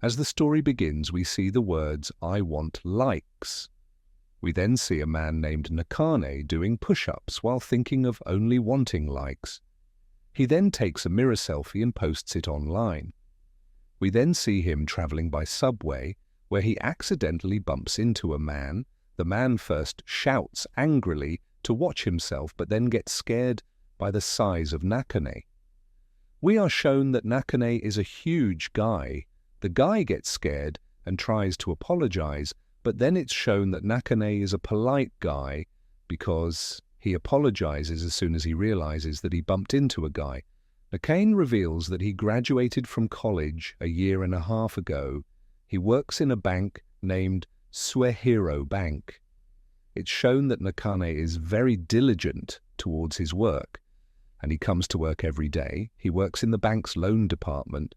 As the story begins, we see the words, "I want likes." We then see a man named Nakane doing push-ups while thinking of only wanting likes. He then takes a mirror selfie and posts it online. We then see him traveling by subway, where he accidentally bumps into a man. The man first shouts angrily to watch himself, but then gets scared by the size of Nakane. We are shown that Nakane is a huge guy. The guy gets scared and tries to apologize, but then it's shown that Nakane is a polite guy because he apologizes as soon as he realizes that he bumped into a guy. Nakane reveals that he graduated from college a year and a half ago. He works in a bank named Suehiro Bank. It's shown that Nakane is very diligent towards his work, and he comes to work every day. He works in the bank's loan department,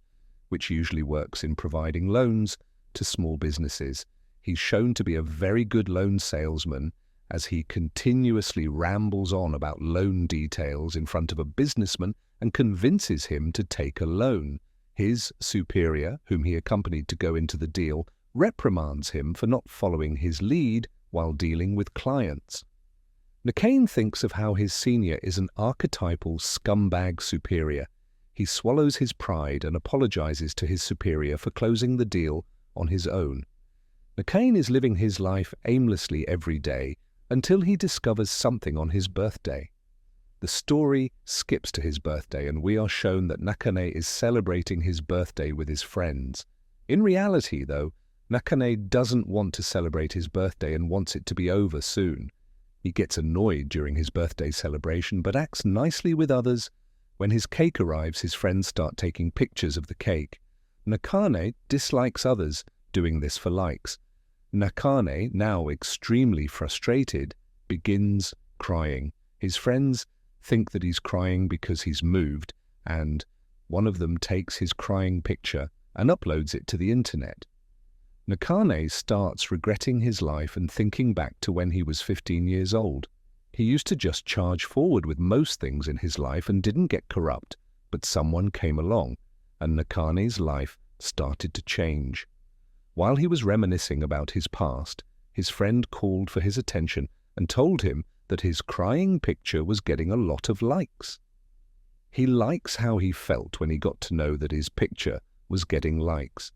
which usually works in providing loans to small businesses. He's shown to be a very good loan salesman as he continuously rambles on about loan details in front of a businessman and convinces him to take a loan. His superior, whom he accompanied to go into the deal, reprimands him for not following his lead while dealing with clients. Nakane thinks of how his senior is an archetypal scumbag superior. He swallows his pride and apologizes to his superior for closing the deal on his own. Nakane is living his life aimlessly every day until he discovers something on his birthday. The story skips to his birthday, and we are shown that Nakane is celebrating his birthday with his friends. In reality, though, Nakane doesn't want to celebrate his birthday and wants it to be over soon. He gets annoyed during his birthday celebration, but acts nicely with others. When his cake arrives, his friends start taking pictures of the cake. Nakane dislikes others doing this for likes. Nakane, now extremely frustrated, begins crying. His friends think that he's crying because he's moved, and one of them takes his crying picture and uploads it to the internet. Nakane starts regretting his life and thinking back to when he was 15 years old. He used to just charge forward with most things in his life and didn't get corrupt, but someone came along, and Nakane's life started to change. While he was reminiscing about his past, his friend called for his attention and told him that his crying picture was getting a lot of likes. He likes how he felt when he got to know that his picture was getting likes.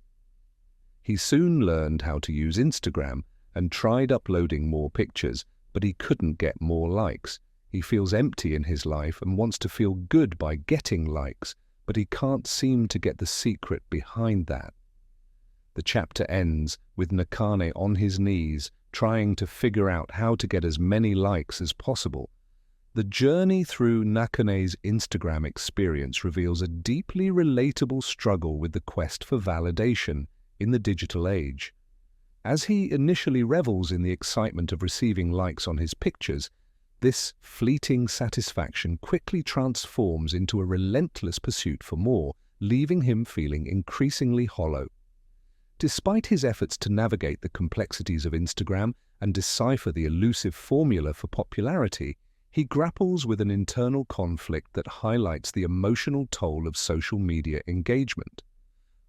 He soon learned how to use Instagram and tried uploading more pictures, but he couldn't get more likes. He feels empty in his life and wants to feel good by getting likes, but he can't seem to get the secret behind that. The chapter ends with Nakane on his knees, trying to figure out how to get as many likes as possible. The journey through Nakane's Instagram experience reveals a deeply relatable struggle with the quest for validation in the digital age. As he initially revels in the excitement of receiving likes on his pictures, this fleeting satisfaction quickly transforms into a relentless pursuit for more, leaving him feeling increasingly hollow. Despite his efforts to navigate the complexities of Instagram and decipher the elusive formula for popularity, he grapples with an internal conflict that highlights the emotional toll of social media engagement.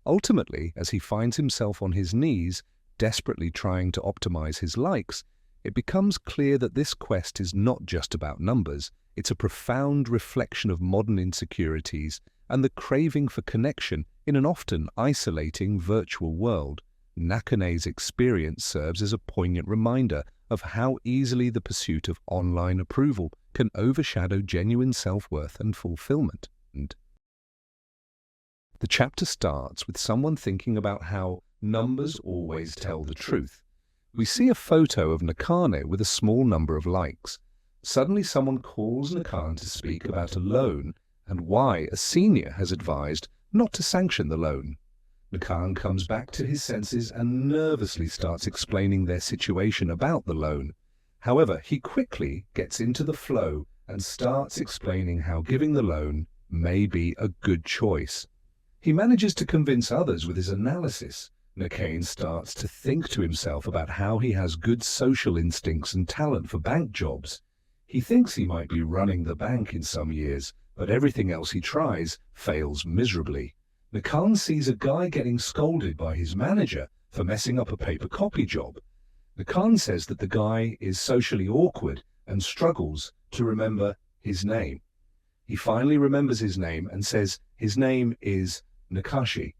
Ultimately, as he finds himself on his knees, desperately trying to optimize his likes, it becomes clear that this quest is not just about numbers. It's a profound reflection of modern insecurities and the craving for connection in an often isolating virtual world. Nakane's experience serves as a poignant reminder of how easily the pursuit of online approval can overshadow genuine self-worth and fulfillment. The chapter starts with someone thinking about how numbers always tell the truth. We see a photo of Nakane with a small number of likes. Suddenly someone calls Nakane to speak about a loan and why a senior has advised not to sanction the loan. Nakane comes back to his senses and nervously starts explaining their situation about the loan. However, he quickly gets into the flow and starts explaining how giving the loan may be a good choice. He manages to convince others with his analysis. Nakane starts to think to himself about how he has good social instincts and talent for bank jobs. He thinks he might be running the bank in some years, but everything else he tries fails miserably. Nakane sees a guy getting scolded by his manager for messing up a paper copy job. Nakane says that the guy is socially awkward and struggles to remember his name. He finally remembers his name and says his name is Nakashi.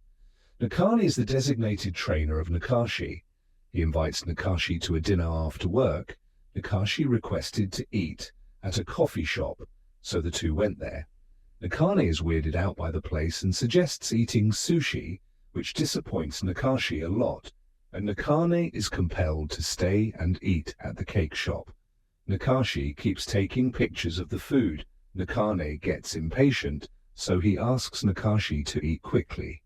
Nakane is the designated trainer of Nakashi. He invites Nakashi to a dinner after work. Nakashi requested to eat at a coffee shop, so the two went there. Nakane is weirded out by the place and suggests eating sushi, which disappoints Nakashi a lot, and Nakane is compelled to stay and eat at the cake shop. Nakashi keeps taking pictures of the food. Nakane gets impatient, so he asks Nakashi to eat quickly.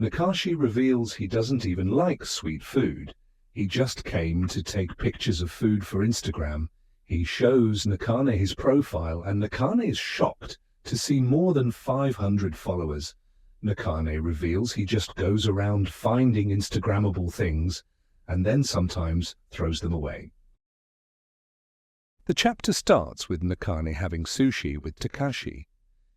Nakashi reveals he doesn't even like sweet food. He just came to take pictures of food for Instagram. He shows Nakane his profile, and Nakane is shocked to see more than 500 followers. Nakane reveals he just goes around finding Instagrammable things, and then sometimes throws them away. The chapter starts with Nakane having sushi with Takashi.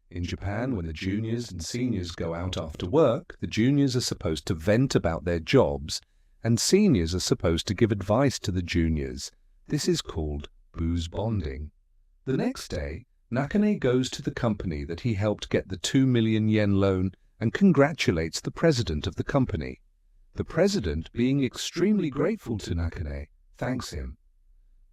In Japan, when the juniors and seniors go out after work, the juniors are supposed to vent about their jobs, and seniors are supposed to give advice to the juniors. This is called booze bonding. The next day, Nakane goes to the company that he helped get the 2 million yen loan and congratulates the president of the company. The president, being extremely grateful to Nakane, thanks him.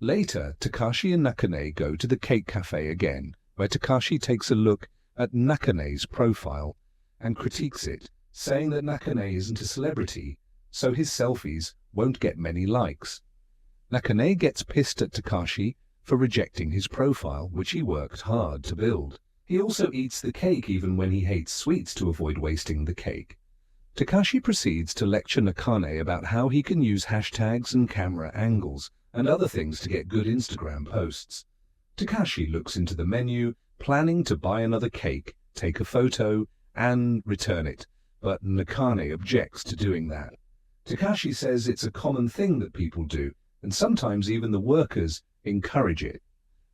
Later, Takashi and Nakane go to the cake cafe again, where Takashi takes a look at Nakane's profile and critiques it, saying that Nakane isn't a celebrity, so his selfies won't get many likes. Nakane gets pissed at Takashi for rejecting his profile, which he worked hard to build. He also eats the cake even when he hates sweets to avoid wasting the cake. Takashi proceeds to lecture Nakane about how he can use hashtags and camera angles and other things to get good Instagram posts. Takashi looks into the menu, planning to buy another cake, take a photo, and return it, but Nakane objects to doing that. Takashi says it's a common thing that people do, and sometimes even the workers encourage it.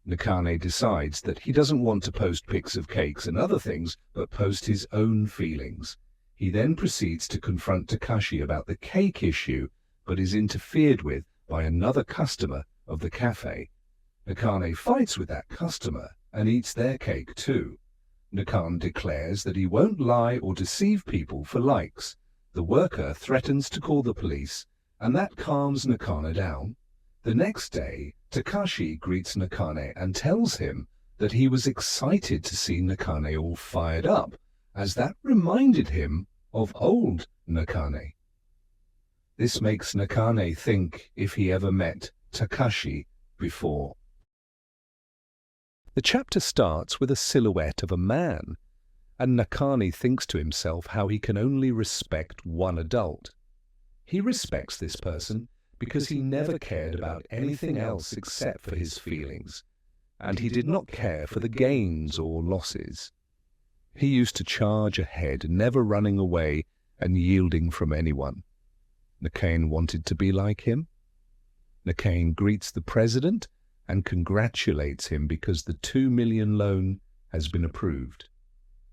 Nakane decides that he doesn't want to post pics of cakes and other things, but post his own feelings. He then proceeds to confront Takashi about the cake issue, but is interfered with by another customer of the cafe. Nakane fights with that customer and eats their cake too. Nakane declares that he won't lie or deceive people for likes. The worker threatens to call the police, and that calms Nakane down. The next day, Takashi greets Nakane and tells him that he was excited to see Nakane all fired up, as that reminded him of old Nakane. This makes Nakane think if he ever met Takashi before. The chapter starts with a silhouette of a man, and Nakane thinks to himself how he can only respect one adult. He respects this person because he never cared about anything else except for his feelings, and he did not care for the gains or losses. He used to charge ahead, never running away and yielding from anyone. Nakane wanted to be like him. Nakane greets the president and congratulates him because the 2 million loan has been approved.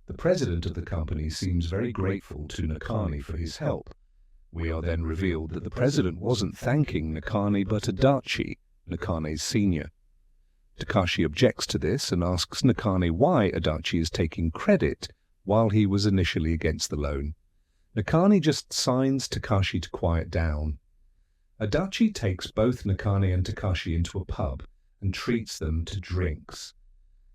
The president of the company seems very grateful to Nakane for his help. We are then revealed that the president wasn't thanking Nakane but Adachi, Nakane's senior. Takashi objects to this and asks Nakane why Adachi is taking credit while he was initially against the loan. Nakane just signs Takashi to quiet down. Adachi takes both Nakane and Takashi into a pub and treats them to drinks.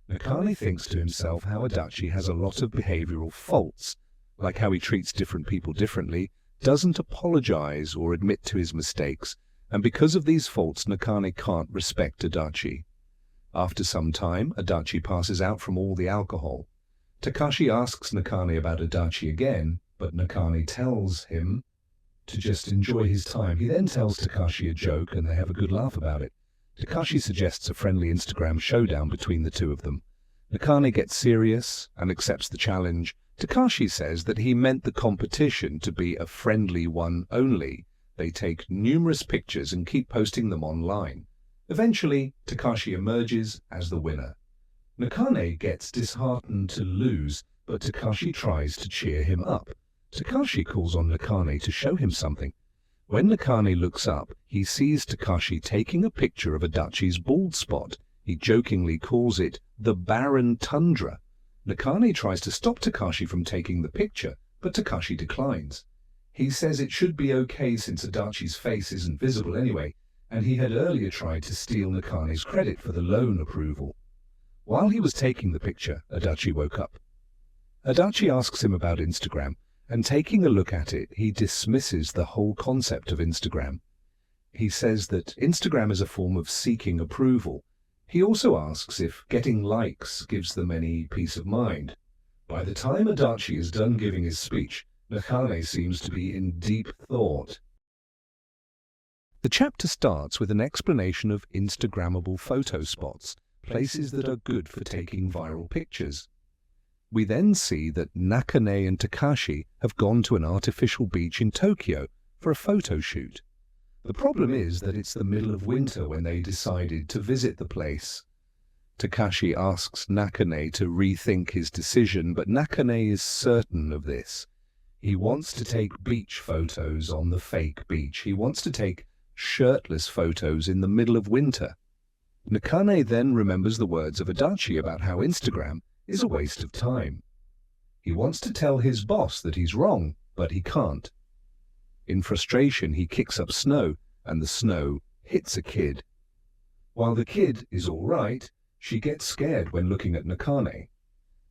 Nakane thinks to himself how Adachi has a lot of behavioral faults, like how he treats different people differently, doesn't apologize or admit to his mistakes, and because of these faults Nakane can't respect Adachi. After some time, Adachi passes out from all the alcohol. Takashi asks Nakane about Adachi again, but Nakane tells him to just enjoy his time. He then tells Takashi a joke and they have a good laugh about it. Takashi suggests a friendly Instagram showdown between the two of them. Nakane gets serious and accepts the challenge. Takashi says that he meant the competition to be a friendly one only. They take numerous pictures and keep posting them online. Eventually, Takashi emerges as the winner. Nakane gets disheartened to lose, but Takashi tries to cheer him up. Takashi calls on Nakane to show him something. When Nakane looks up, he sees Takashi taking a picture of Adachi's bald spot. He jokingly calls it the barren tundra. Nakane tries to stop Takashi from taking the picture, but Takashi declines. He says it should be okay since Adachi's face isn't visible anyway, and he had earlier tried to steal Nakane's credit for the loan approval. While he was taking the picture, Adachi woke up. Adachi asks him about Instagram, and taking a look at it, he dismisses the whole concept of Instagram. He says that Instagram is a form of seeking approval. He also asks if getting likes gives them any peace of mind. By the time Adachi is done giving his speech, Nakane seems to be in deep thought. The chapter starts with an explanation of Instagrammable photo spots, places that are good for taking viral pictures. We then see that Nakane and Takashi have gone to an artificial beach in Tokyo for a photo shoot. The problem is that it's the middle of winter when they decided to visit the place. Takashi asks Nakane to rethink his decision, but Nakane is certain of this. He wants to take beach photos on the fake beach. He wants to take shirtless photos in the middle of winter. Nakane then remembers the words of Adachi about how Instagram is a waste of time. He wants to tell his boss that he's wrong, but he can't. In frustration, he kicks up snow, and the snow hits a kid. While the kid is all right, she gets scared when looking at Nakane.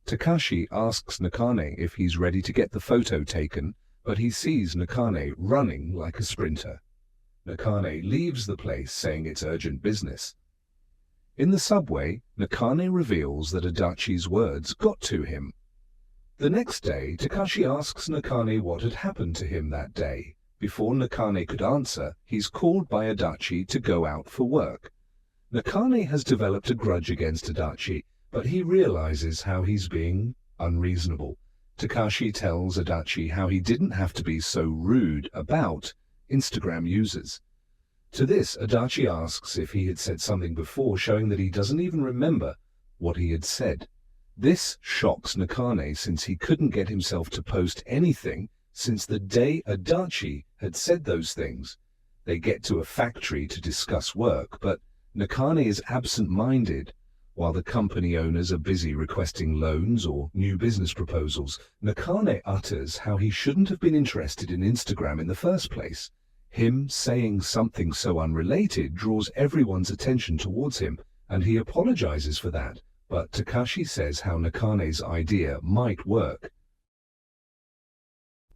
Takashi asks Nakane if he's ready to get the photo taken, but he sees Nakane running like a sprinter. Nakane leaves the place saying it's urgent business. In the subway, Nakane reveals that Adachi's words got to him. The next day, Takashi asks Nakane what had happened to him that day. Before Nakane could answer, he's called by Adachi to go out for work. Nakane has developed a grudge against Adachi, but he realizes how he's being unreasonable. Takashi tells Adachi how he didn't have to be so rude about Instagram users. To this, Adachi asks if he had said something before, showing that he doesn't even remember what he had said. This shocks Nakane since he couldn't get himself to post anything since the day Adachi had said those things. They get to a factory to discuss work, but Nakane is absent-minded. While the company owners are busy requesting loans or new business proposals, Nakane utters how he shouldn't have been interested in Instagram in the first place. Him saying something so unrelated draws everyone's attention towards him, and he apologizes for that, but Takashi says how Nakane's idea might work.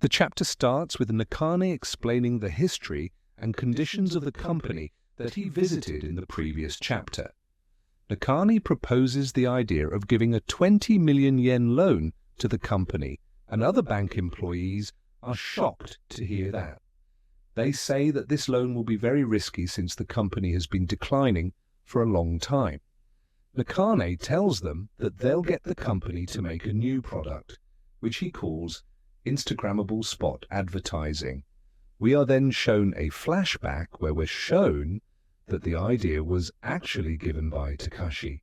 The chapter starts with Nakane explaining the history and conditions of the company that he visited in the previous chapter. Nakane proposes the idea of giving a 20 million yen loan to the company, and other bank employees are shocked to hear that. They say that this loan will be very risky since the company has been declining for a long time. Nakane tells them that they'll get the company to make a new product, which he calls Instagrammable spot advertising. We are then shown a flashback where we're shown that the idea was actually given by Takashi.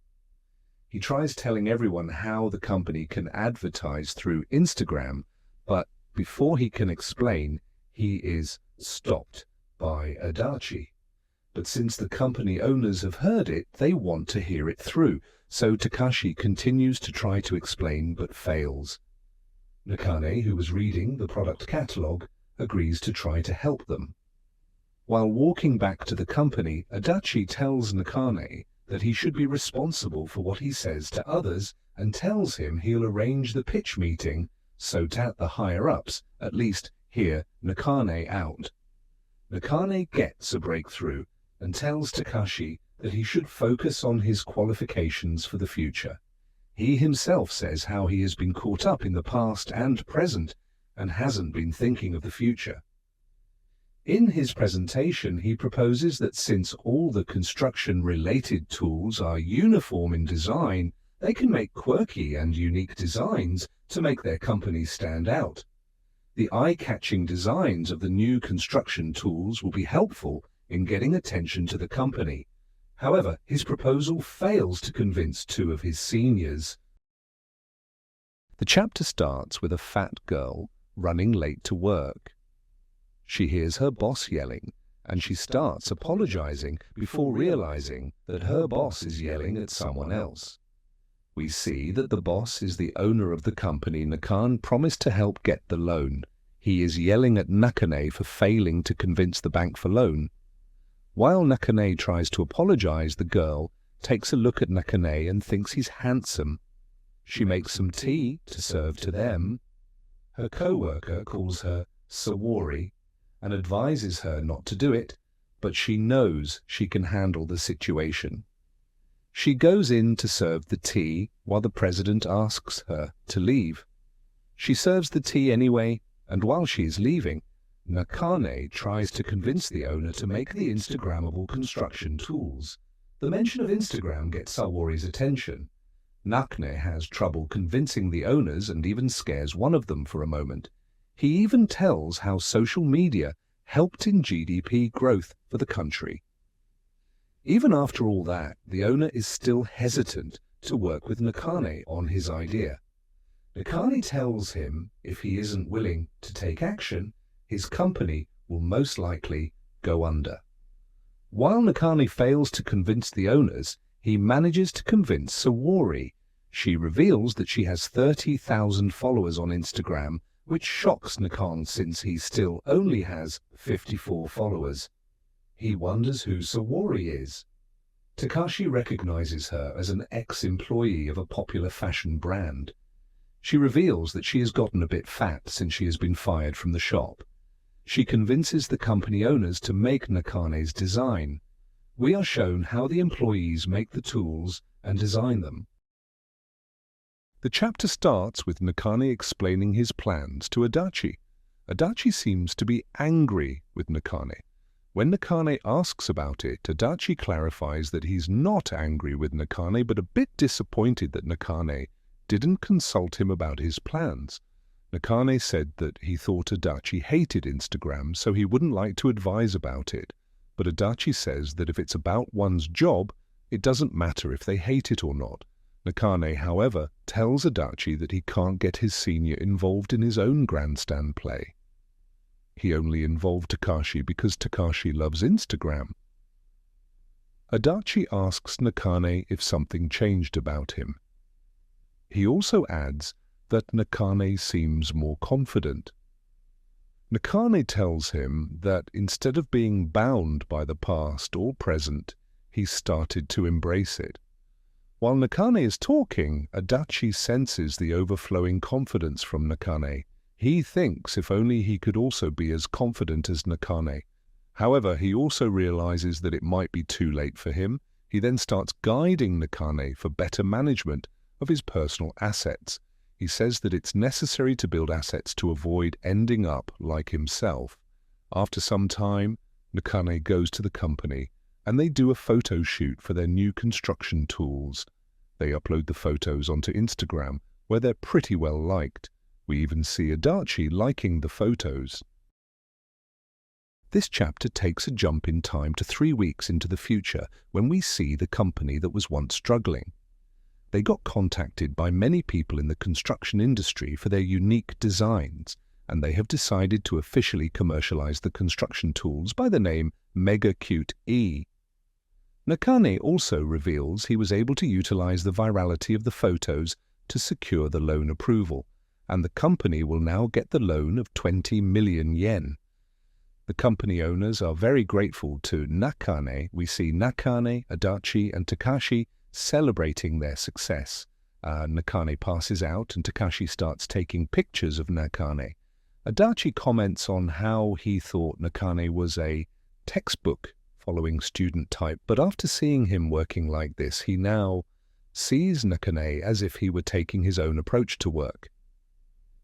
He tries telling everyone how the company can advertise through Instagram, but before he can explain, he is stopped by Adachi. But since the company owners have heard it, they want to hear it through, so Takashi continues to try to explain but fails. Nakane, who was reading the product catalogue, agrees to try to help them. While walking back to the company, Adachi tells Nakane that he should be responsible for what he says to others and tells him he'll arrange the pitch meeting so that the higher-ups at least hear Nakane out. Nakane gets a breakthrough and tells Takashi that he should focus on his qualifications for the future. He himself says how he has been caught up in the past and present and hasn't been thinking of the future. In his presentation, he proposes that since all the construction-related tools are uniform in design, they can make quirky and unique designs to make their company stand out. The eye-catching designs of the new construction tools will be helpful in getting attention to the company. However, his proposal fails to convince two of his seniors. The chapter starts with a fat girl running late to work. She hears her boss yelling, and she starts apologizing before realizing that her boss is yelling at someone else. We see that the boss is the owner of the company Nakane promised to help get the loan. He is yelling at Nakane for failing to convince the bank for loan. While Nakane tries to apologize, the girl takes a look at Nakane and thinks he's handsome. She makes some tea to serve to them. Her co-worker calls her Sawari and advises her not to do it, but she knows she can handle the situation. She goes in to serve the tea while the president asks her to leave. She serves the tea anyway, and while she is leaving, Nakane tries to convince the owner to make the Instagrammable construction tools. The mention of Instagram gets Sawari's attention. Nakane has trouble convincing the owners and even scares one of them for a moment. He even tells how social media helped in GDP growth for the country. Even after all that, the owner is still hesitant to work with Nakane on his idea. Nakane tells him if he isn't willing to take action, his company will most likely go under. While Nakane fails to convince the owners, he manages to convince Sawari. She reveals that she has 30,000 followers on Instagram, which shocks Nakane since he still only has 54 followers. He wonders who Sawari is. Takashi recognizes her as an ex-employee of a popular fashion brand. She reveals that she has gotten a bit fat since she has been fired from the shop. She convinces the company owners to make Nakane's design. We are shown how the employees make the tools and design them. The chapter starts with Nakane explaining his plans to Adachi. Adachi seems to be angry with Nakane. When Nakane asks about it, Adachi clarifies that he's not angry with Nakane but a bit disappointed that Nakane didn't consult him about his plans. Nakane said that he thought Adachi hated Instagram, so he wouldn't like to advise about it. But Adachi says that if it's about one's job, it doesn't matter if they hate it or not. Nakane, however, tells Adachi that he can't get his senior involved in his own grandstand play. He only involved Takashi because Takashi loves Instagram. Adachi asks Nakane if something changed about him. He also adds that Nakane seems more confident. Nakane tells him that instead of being bound by the past or present, he's started to embrace it. While Nakane is talking, Adachi senses the overflowing confidence from Nakane. He thinks if only he could also be as confident as Nakane. However, he also realizes that it might be too late for him. He then starts guiding Nakane for better management of his personal assets. He says that it's necessary to build assets to avoid ending up like himself. After some time, Nakane goes to the company and they do a photo shoot for their new construction tools. They upload the photos onto Instagram, where they're pretty well liked. We even see Adachi liking the photos. This chapter takes a jump in time to 3 weeks into the future when we see the company that was once struggling. They got contacted by many people in the construction industry for their unique designs, and they have decided to officially commercialize the construction tools by the name Mega Cute E. Nakane also reveals he was able to utilize the virality of the photos to secure the loan approval, and the company will now get the loan of 20 million yen. The company owners are very grateful to Nakane. We see Nakane, Adachi, and Takashi celebrating their success. Nakane passes out and Takashi starts taking pictures of Nakane. Adachi comments on how he thought Nakane was a textbook following student type, but after seeing him working like this, he now sees Nakane as if he were taking his own approach to work.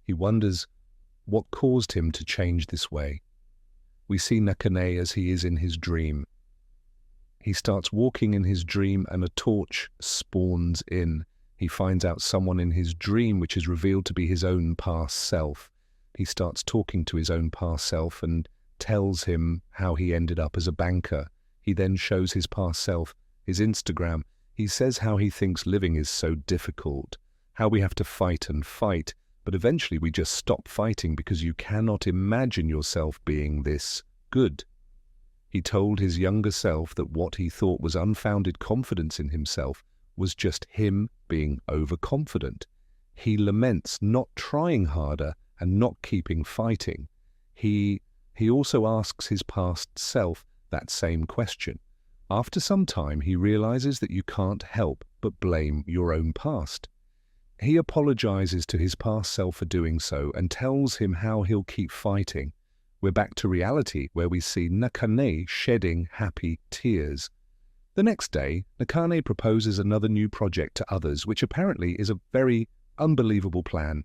He wonders what caused him to change this way. We see Nakane as he is in his dream. He starts walking in his dream and a torch spawns in. He finds out someone in his dream which is revealed to be his own past self. He starts talking to his own past self and tells him how he ended up as a banker. He then shows his past self his Instagram. He says how he thinks living is so difficult. how we have to fight and fight, but eventually we just stop fighting because you cannot imagine yourself being this good. He told his younger self that what he thought was unfounded confidence in himself was just him being overconfident. He laments not trying harder and not keeping fighting. He also asks his past self that same question. After some time, he realizes that you can't help but blame your own past. He apologizes to his past self for doing so and tells him how he'll keep fighting. We're back to reality, where we see Nakane shedding happy tears. The next day, Nakane proposes another new project to others, which apparently is a very unbelievable plan.